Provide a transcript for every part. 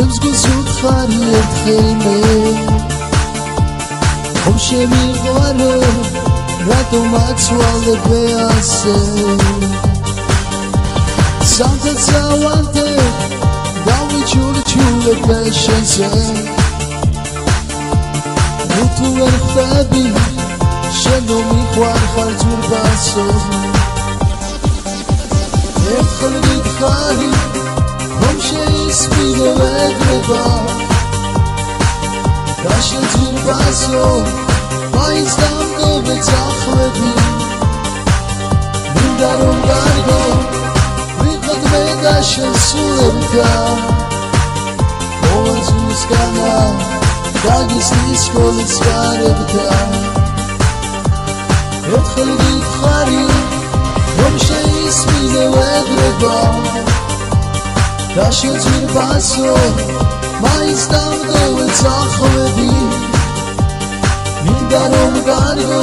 ჩემს გულსუთხარი ერთხელმე ხომ შემიყვარო რატომ აცვალებე ასე სანთაც ავანტე დავიჩურჩულებე შენზე თუ ვერ ხდები შენ მიყვარ ხარ ძურბასო ერთხელ გითხარი რომ შეისმინე ვეგრება და შენ ძურბასო მაინც დამგობე წახლები მინდა რომ გარგო ვიყოთ მე და შენ სულებთან მოვაზუსკანა დაგისნის სკოლის გარებთან ერთხელ გითხარი რომ შეისმინე ვეგრება და შენ ძირბასო მაინც დამგოვე წახლები მინდა რომ გარგო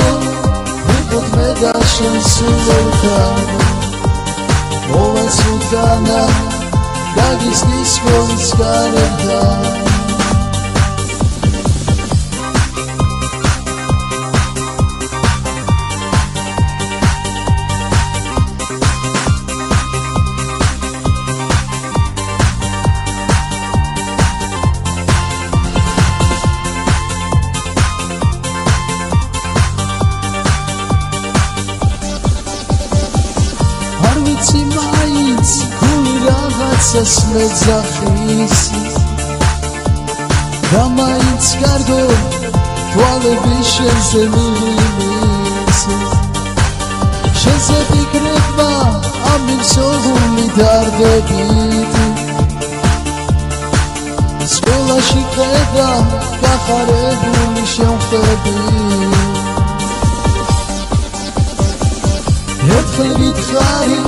ვიყოთ მე და შენ სულებთან მოვაზუსკანა დაგისნის სკოლის გარებთან მაინც გული რაღაცას მეძახის და მაინც გარგო თვალები შენზე მივიმის შენზე ფიქრება ამისოღული დარდებით სკოლაში ხედა გახარებული შემხები ერთხელ გითხარი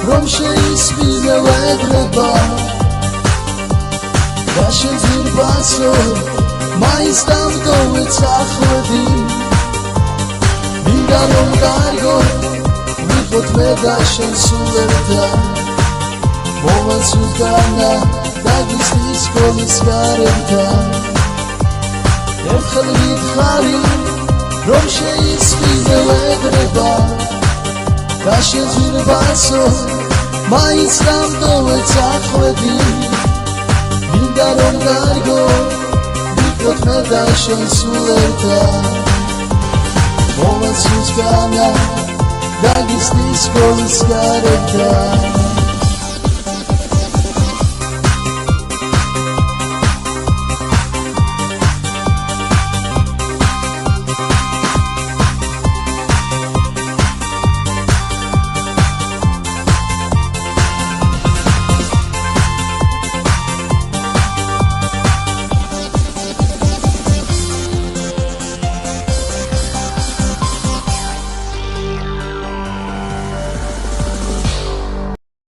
რომ შეისმინე ვეგრება და შენ ძირბასო მაინც დამგოვე წახლები მინდა რომ გარგო ვიყოთ მე და შენ სულებთან მოვაზუსკანა დაგისნის სკოლის გარებთან ერთხელ გითხარი რომ შეისმინე ვეგრება და შენ ძირბასო მაინც დამგოვე წახლები მინდა რომ გარგო ვიყოთ მე და შენ სულებთან მოვაზუსკანა დაგისნის სკოლის გარებთან